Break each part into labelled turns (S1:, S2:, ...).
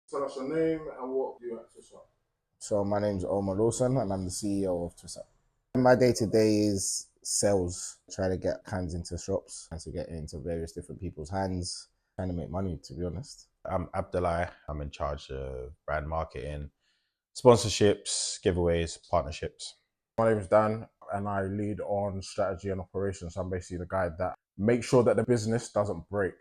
S1: Tell us your name and what do you at Twiss Up?
S2: So my name's Omar Lawson and I'm the CEO of Twiss Up. My day to day is sales, try to get hands into shops and to get into various different people's hands, trying to make money, to be honest.
S3: I'm Abdullah. I'm in charge of brand marketing, sponsorships, giveaways, partnerships.
S1: My name is Dan and I lead on strategy and operations. I'm basically the guy that makes sure that the business doesn't break.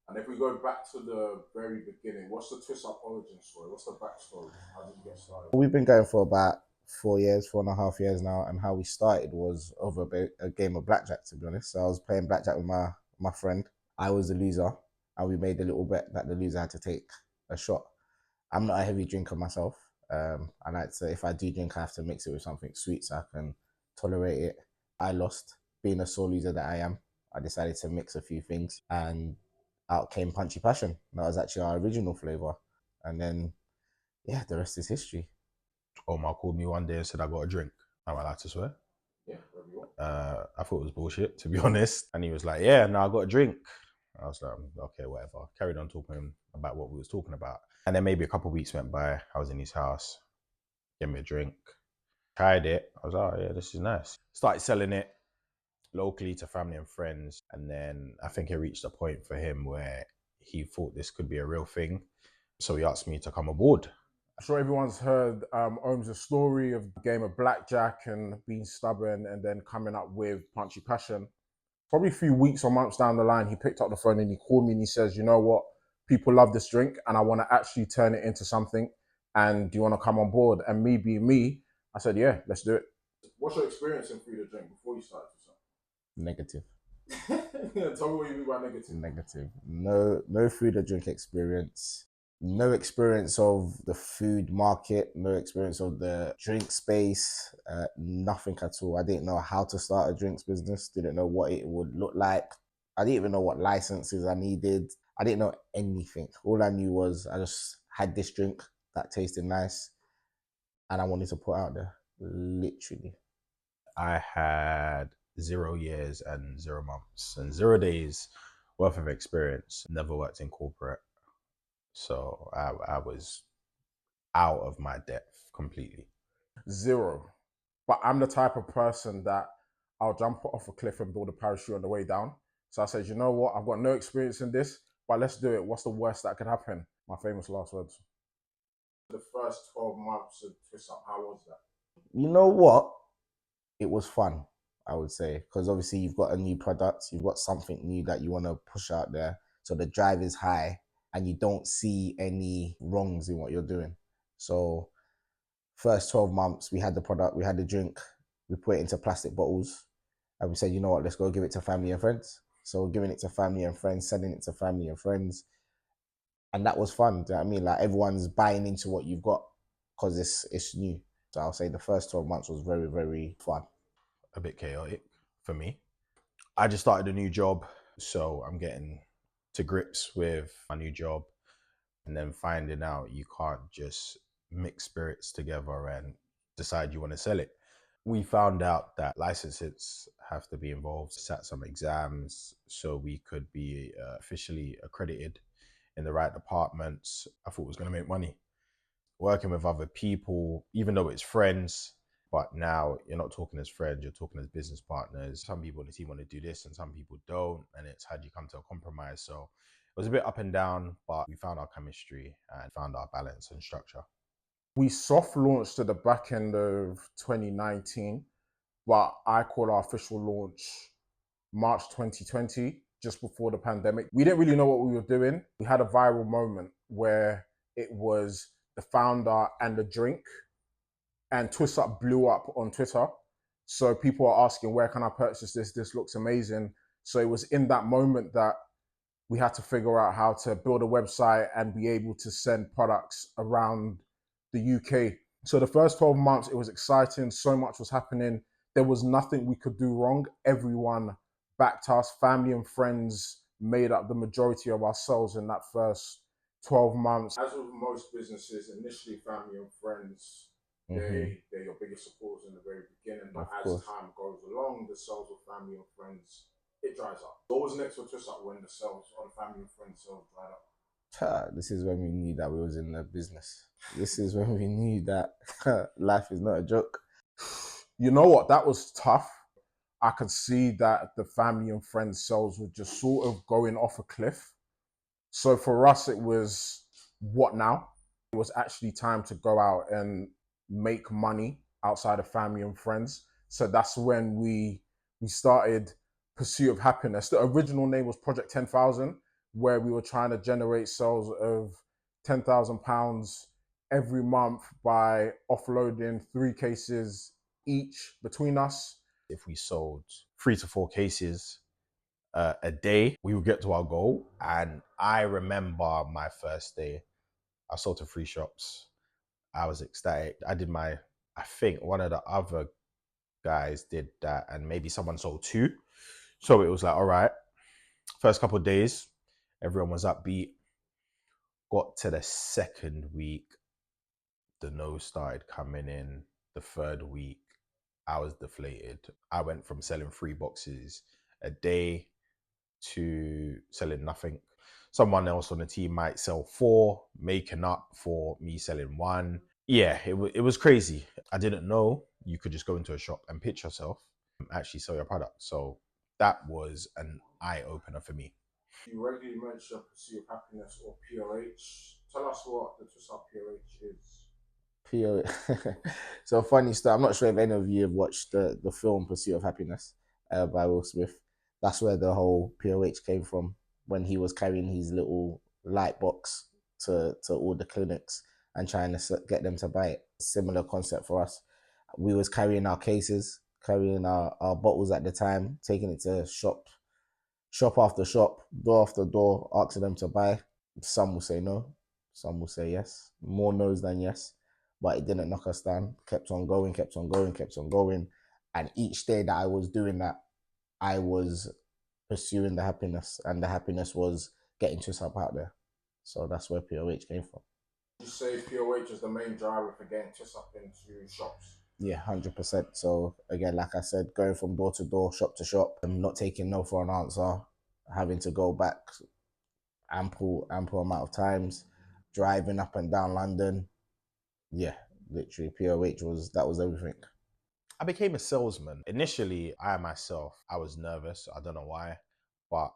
S1: And if we go back to the very beginning, what's the Twiss Up origin story? What's the backstory? How did you get started?
S2: We've been going for about 4 years, 4.5 years now, and how we started was over a game of blackjack, to be honest. So I was playing blackjack with my friend. I was the loser, and we made a little bet that the loser had to take a shot. I'm not a heavy drinker myself. I like to, if I do drink, I have to mix it with something sweet so I can tolerate it. I lost, being a sore loser that I am. I decided to mix a few things, and out came Punchy Passion. That was actually our original flavor, and then yeah, the rest is history.
S3: Omar called me one day and said, I got a drink. Am I allowed to swear?
S1: Yeah, wherever you want.
S3: I thought it was bullshit, to be honest. And he was like, yeah, no, I got a drink. I was like, okay, whatever. Carried on talking about what we was talking about. And then maybe a couple of weeks went by. I was in his house, gave me a drink, tried it. I was like, oh yeah, this is nice. Started selling it locally to family and friends. And then I think it reached a point for him where he thought this could be a real thing. So he asked me to come aboard.
S1: I'm sure everyone's heard Ohm's story of the game of blackjack and being stubborn and then coming up with Punchy Passion. Probably a few weeks or months down the line, he picked up the phone and he called me and he says, you know what, people love this drink and I want to actually turn it into something. And do you want to come on board? And me being me, I said, yeah, let's do it. What's your experience in food and drink before you started?
S2: Negative.
S1: Yeah, tell me what you mean by negative.
S2: Negative. No food or drink experience. No experience of the food market. No experience of the drink space. Nothing at all. I didn't know how to start a drinks business. Didn't know what it would look like. I didn't even know what licenses I needed. I didn't know anything. All I knew was I just had this drink that tasted nice and I wanted to put out there. Literally.
S3: I had 0 years and 0 months and 0 days worth of experience. Never worked in corporate. So I was out of my depth completely.
S1: 0. But I'm the type of person that I'll jump off a cliff and build a parachute on the way down. So I said, you know what? I've got no experience in this, but let's do it. What's the worst that could happen? My famous last words. The first 12 months of Twiss Up, how was that?
S2: You know what? It was fun, I would say, because obviously you've got a new product, you've got something new that you want to push out there. So the drive is high and you don't see any wrongs in what you're doing. So first 12 months, we had the product, we had the drink, we put it into plastic bottles and we said, you know what, let's go give it to family and friends. So we're giving it to family and friends, sending it to family and friends. And that was fun. Do you know what I mean? Like everyone's buying into what you've got because it's new. So I'll say the first 12 months was very, very fun.
S3: A bit chaotic for me. I just started a new job, so I'm getting to grips with my new job and then finding out you can't just mix spirits together and decide you want to sell it. We found out that licenses have to be involved, sat some exams so we could be officially accredited in the right departments. I thought it was going to make money. Working with other people, even though it's friends, but now you're not talking as friends, you're talking as business partners. Some people on the team want to do this and some people don't. And it's how do you come to a compromise? So it was a bit up and down, but we found our chemistry and found our balance and structure.
S1: We soft launched at the back end of 2019, but I call our official launch March 2020, just before the pandemic. We didn't really know what we were doing. We had a viral moment where it was the founder and the drink, and Twiss Up blew up on Twitter. So people are asking, where can I purchase this? This looks amazing. So it was in that moment that we had to figure out how to build a website and be able to send products around the UK. So the first 12 months, it was exciting. So much was happening. There was nothing we could do wrong. Everyone backed us. Family and friends made up the majority of our sales in that first 12 months. As with most businesses, initially family and friends, they're your biggest supporters in the very beginning. But as time goes along, the sales of family and friends it dries up. What was next for Twiss Up when the sales or the family and friends sales dried up?
S2: This is when we knew that we was in the business. This is when we knew that life is not a joke.
S1: You know what? That was tough. I could see that the family and friends sales were just sort of going off a cliff. So for us, it was what now? It was actually time to go out and make money outside of family and friends. So that's when we started Pursuit of Happyness. The original name was Project 10,000, where we were trying to generate sales of £10,000 every month by offloading 3 cases each between us.
S3: If we sold 3 to 4 cases a day, we would get to our goal. And I remember my first day, I sold to 3 shops. I was ecstatic. I think one of the other guys did that, and maybe someone sold 2. So it was like, all right, first couple of days, everyone was upbeat. Got to the second week, the no's started coming in. The third week, I was deflated. I went from selling 3 boxes a day to selling nothing. Someone else on the team might sell 4, making up for me selling 1. Yeah, it was crazy. I didn't know you could just go into a shop and pitch yourself and actually sell your product. So that was an eye-opener for me.
S1: You regularly mention Pursuit of Happyness or POH. Tell us what the Twiss Up POH is.
S2: So funny story. I'm not sure if any of you have watched the film Pursuit of Happyness by Will Smith. That's where the whole POH came from, when he was carrying his little light box to all the clinics and trying to get them to buy it. Similar concept for us. We was carrying our cases, carrying our bottles at the time, taking it to shop after shop, door after door, asking them to buy. Some will say no, some will say yes. More no's than yes. But it didn't knock us down. Kept on going, kept on going, kept on going. And each day that I was doing that, I was pursuing the happiness, and the happiness was getting Twiss Up out there. So that's where POH came from.
S1: You say POH is the main driver for getting Twiss Up into shops?
S2: Yeah, 100%. So again, like I said, going from door to door, shop to shop, and not taking no for an answer, having to go back ample amount of times, driving up and down London. Yeah, literally POH was everything.
S3: I became a salesman. Initially, I was nervous. I don't know why, but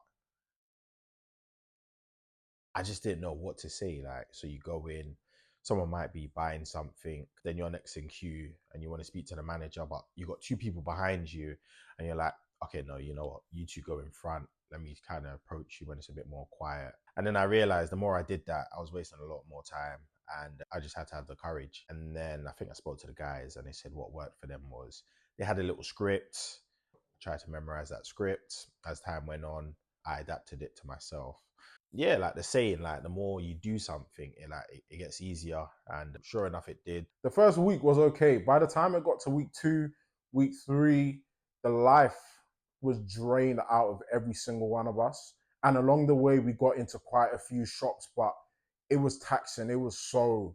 S3: I just didn't know what to say. Like, so you go in, someone might be buying something, then you're next in queue and you want to speak to the manager, but you got 2 people behind you and you're like, okay, no, you know what? You 2 go in front. Let me kind of approach you when it's a bit more quiet. And then I realized the more I did that, I was wasting a lot more time, and I just had to have the courage. And then I think I spoke to the guys and they said what worked for them was they had a little script. I tried to memorize that script. As time went on, I adapted it to myself. Yeah, like the saying, like the more you do something, it gets easier, and sure enough, it did.
S1: The first week was okay. By the time it got to week 2, week 3, the life was drained out of every single one of us. And along the way, we got into quite a few shops, but it was taxing. It was so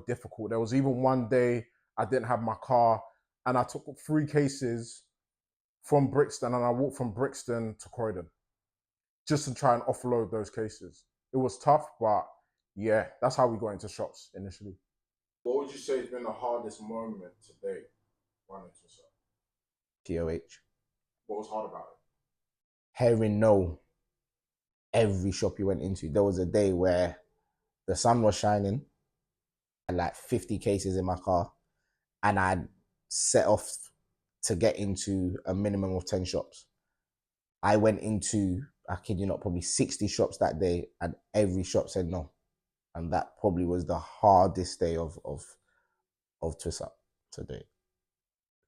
S1: difficult. There was even one day I didn't have my car, and I took 3 cases from Brixton, and I walked from Brixton to Croydon just to try and offload those cases. It was tough, but yeah, that's how we got into shops initially. What would you say has been the hardest moment today running Twiss Up?
S2: POH.
S1: What was hard about it?
S2: Hearing no every shop you went into. There was a day where the sun was shining, and like 50 cases in my car, and I'd set off to get into a minimum of 10 shops. I went into, I kid you not, probably 60 shops that day, and every shop said no. And that probably was the hardest day of Twiss Up today.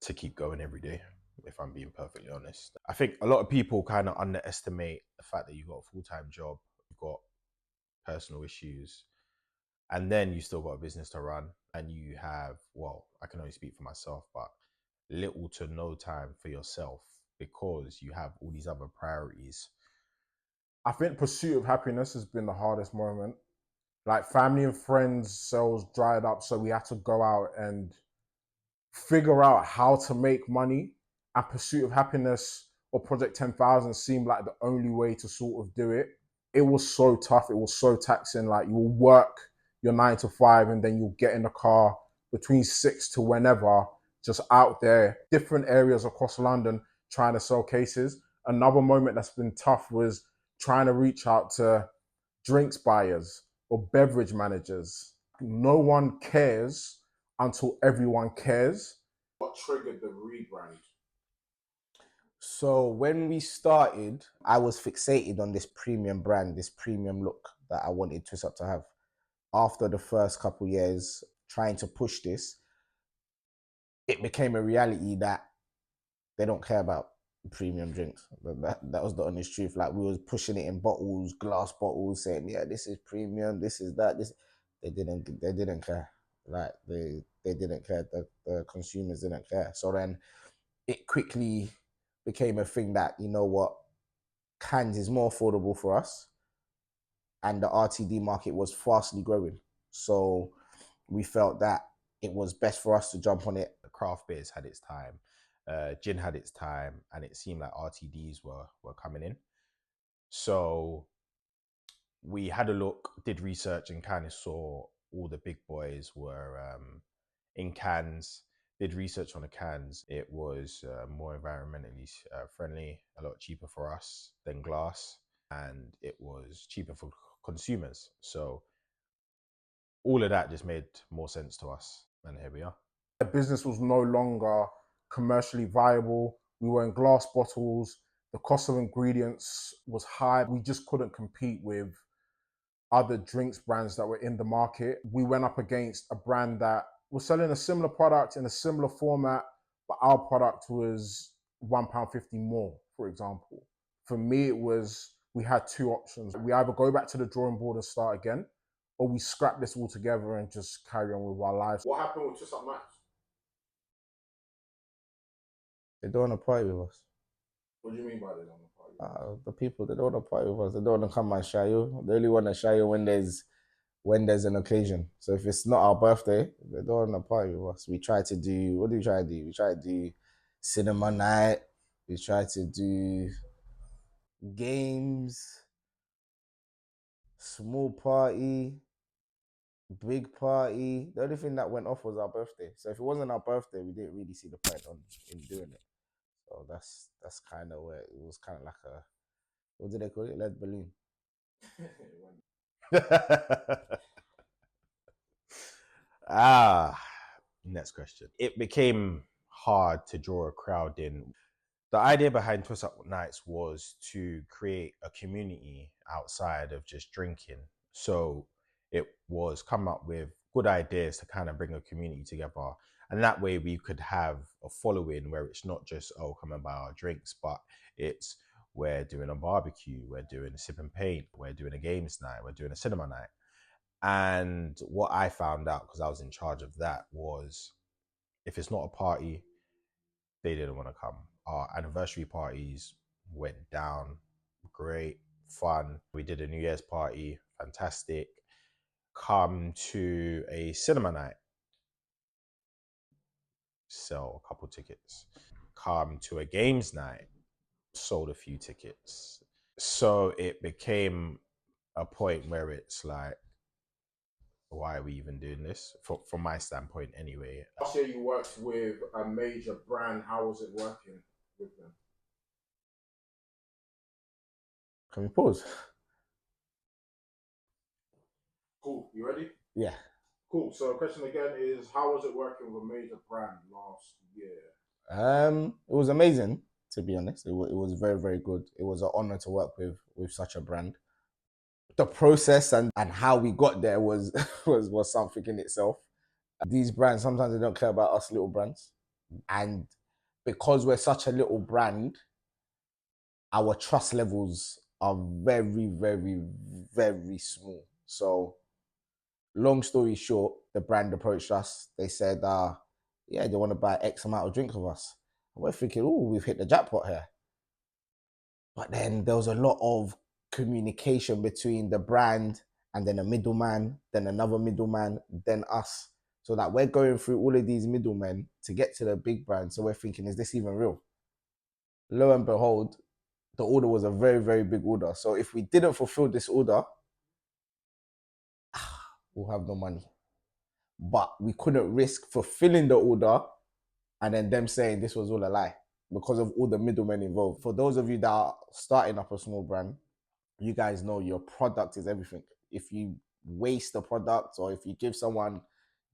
S3: To keep going every day, if I'm being perfectly honest. I think a lot of people kind of underestimate the fact that you've got a full-time job, you've got personal issues, and then you still got a business to run, and you have, well, I can only speak for myself, but little to no time for yourself because you have all these other priorities.
S1: I think Pursuit of Happyness has been the hardest moment. Like family and friends sales dried up, so we had to go out and figure out how to make money. And Pursuit of Happyness or Project 10,000 seemed like the only way to sort of do it. It was so tough. It was so taxing. Like, you'll work your 9 to 5 and then you'll get in the car between 6 to whenever, just out there, different areas across London trying to sell cases. Another moment that's been tough was trying to reach out to drinks buyers or beverage managers. No one cares until everyone cares. What triggered the rebrand?
S2: So when we started, I was fixated on this premium brand, this premium look that I wanted Twiss Up to have. After the first couple years trying to push this, it became a reality that they don't care about premium drinks. That was the honest truth. Like, we was pushing it in bottles, glass bottles, saying, yeah, this is premium, this is that. This they didn't care. Like, they didn't care. The consumers didn't care. So then it quickly became a thing that, you know what, cans is more affordable for us, and the RTD market was fastly growing. So we felt that it was best for us to jump on it.
S3: The craft beers had its time, gin had its time, and it seemed like RTDs were coming in. So we had a look, did research, and kind of saw all the big boys were in cans. Did research on the cans. It was more environmentally friendly, a lot cheaper for us than glass, and it was cheaper for consumers. So all of that just made more sense to us, and here we are.
S1: The business was no longer commercially viable. We were in glass bottles. The cost of ingredients was high. We just couldn't compete with other drinks brands that were in the market. We went up against a brand that was selling a similar product in a similar format, but our product was £1.50 more, for example. For me, it was, we had two options. We either go back to the drawing board and start again, or we scrap this all together and just carry on with our lives. What happened with Twiss Up Nights?
S2: They don't want to party with us.
S1: What do you mean by they don't want to party?
S2: The people, they don't want to party with us. They don't want to come and shy you. They only want to shy you when there's an occasion. So if it's not our birthday, they don't want to party with us. We try to do, what do we try to do? We try to do cinema night. We try to do games, small party, big party. The only thing that went off was our birthday. So if it wasn't our birthday, we didn't really see the point in doing it. So that's kind of where it was kind of like a, what do they call it? Lead balloon.
S3: Next question. It became hard to draw a crowd in. The idea behind Twiss Up Nights was to create a community outside of just drinking. So it was come up with good ideas to kind of bring a community together. And that way we could have a following where it's not just, oh, come and buy our drinks, but it's, we're doing a barbecue, we're doing a sip and paint, we're doing a games night, we're doing a cinema night. And what I found out, because I was in charge of that, was if it's not a party, they didn't want to come. Our anniversary parties went down, great, fun. We did a New Year's party, fantastic. Come to a cinema night, sell a couple tickets. Come to a games night, sold a few tickets. So it became a point where it's like, why are we even doing this? From my standpoint, anyway.
S1: Last year you worked with a major brand. How was it working with them?
S2: Can we pause?
S1: Cool. You ready?
S2: Yeah.
S1: Cool. So the question again is, how was it working with a major brand last year?
S2: It was amazing, to be honest. It was very, very good. It was an honor to work with such a brand. The process and how we got there was was something in itself. These brands, sometimes they don't care about us little brands. And because we're such a little brand, our trust levels are very, very, very small. So long story short, the brand approached us. They said, yeah, they want to buy X amount of drinks of us. And we're thinking, oh, we've hit the jackpot here. But then there was a lot of communication between the brand and then a middleman, then another middleman, then us. So that we're going through all of these middlemen to get to the big brand. So we're thinking, is this even real? Lo and behold, the order was a very, very big order. So if we didn't fulfill this order, we'll have no money. But we couldn't risk fulfilling the order and then them saying this was all a lie because of all the middlemen involved. For those of you that are starting up a small brand, you guys know your product is everything. If you waste the product or if you give someone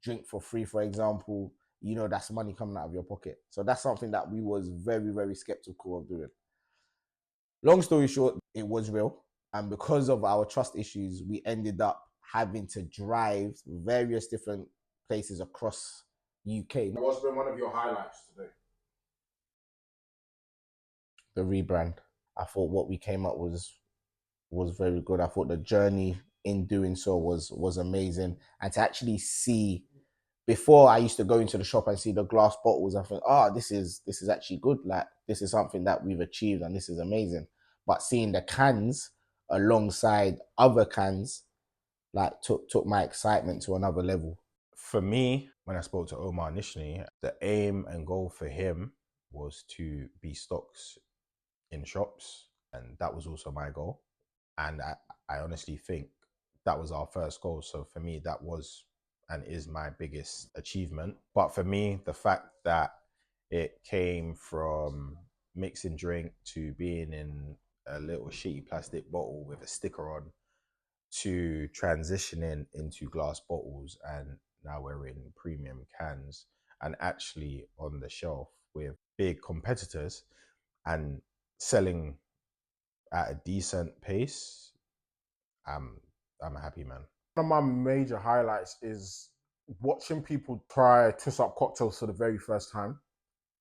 S2: drink for free, for example, you know that's money coming out of your pocket. So that's something that we was very, very skeptical of doing. Long story short, it was real. And because of our trust issues, we ended up having to drive various different places across UK.
S1: What's been one of your highlights today?
S2: The rebrand. I thought what we came up was very good. I thought the journey in doing so was amazing. And to actually see, before I used to go into the shop and see the glass bottles, I think, oh, this is actually good. Like this is something that we've achieved and this is amazing. But seeing the cans alongside other cans, like took my excitement to another level.
S3: For me, when I spoke to Omar initially, the aim and goal for him was to be stocks in shops, and that was also my goal. And I honestly think that was our first goal. So for me, that was and is my biggest achievement. But for me, the fact that it came from mixing drink to being in a little shitty plastic bottle with a sticker on to transitioning into glass bottles, and now we're in premium cans and actually on the shelf with big competitors and selling at a decent pace, I'm a happy man.
S1: One of my major highlights is watching people try Twiss Up cocktails for the very first time.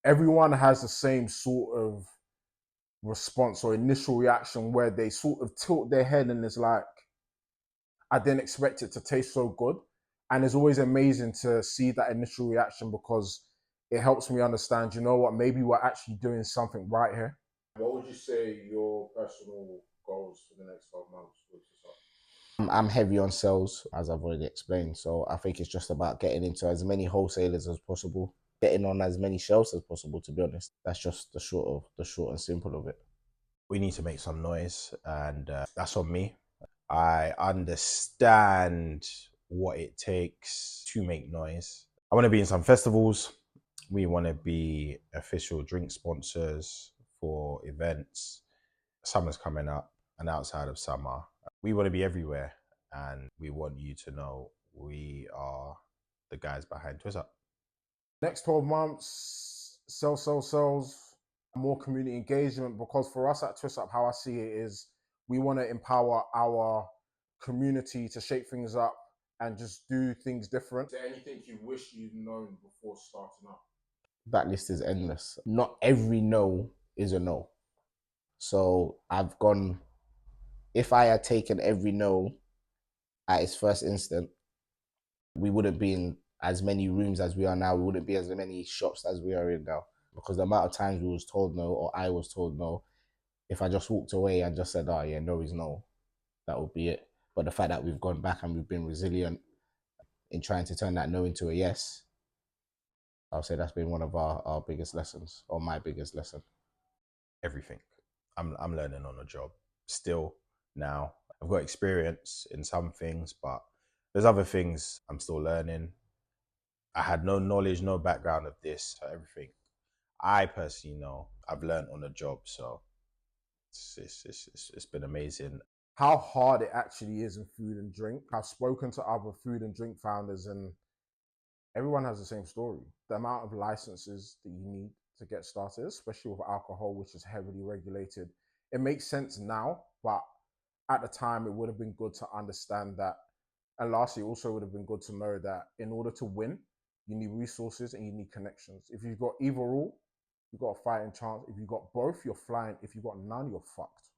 S1: Everyone has the same sort of response or initial reaction where they sort of tilt their head and it's like, I didn't expect it to taste so good. And it's always amazing to see that initial reaction because it helps me understand, you know what, maybe we're actually doing something right here. What would you say your personal goals for the next 12 months with Twiss Up?
S2: I'm heavy on sales, as I've already explained. So I think it's just about getting into as many wholesalers as possible, getting on as many shelves as possible. To be honest, that's just the short and simple of it.
S3: We need to make some noise, and that's on me. I understand what it takes to make noise. I want to be in some festivals. We want to be official drink sponsors for events. Summer's coming up, and outside of summer, we want to be everywhere. And we want you to know we are the guys behind Twiss Up.
S1: Next 12 months, sales, more community engagement. Because for us at Twiss Up, how I see it is we want to empower our community to shake things up and just do things different. Is there anything you wish you'd known before starting up?
S2: That list is endless. Not every no is a no. So I've gone, if I had taken every no at its first instant, we wouldn't be in as many rooms as we are now. We wouldn't be as many shops as we are in now. Because the amount of times we was told no, or I was told no, if I just walked away and just said, oh yeah, no is no, that would be it. But the fact that we've gone back and we've been resilient in trying to turn that no into a yes, I'll say that's been one of our biggest lessons, or my biggest lesson.
S3: Everything. I'm learning on the job still now. I've got experience in some things, but there's other things I'm still learning. I had no knowledge, no background of this. So everything I personally know, I've learned on the job. So it's been amazing.
S1: How hard it actually is in food and drink. I've spoken to other food and drink founders and everyone has the same story. The amount of licenses that you need to get started, especially with alcohol, which is heavily regulated. It makes sense now, but at the time, it would have been good to understand that. And lastly, also would have been good to know that in order to win, you need resources and you need connections. If you've got either or, you've got a fighting chance. If you've got both, you're flying. If you've got none, you're fucked.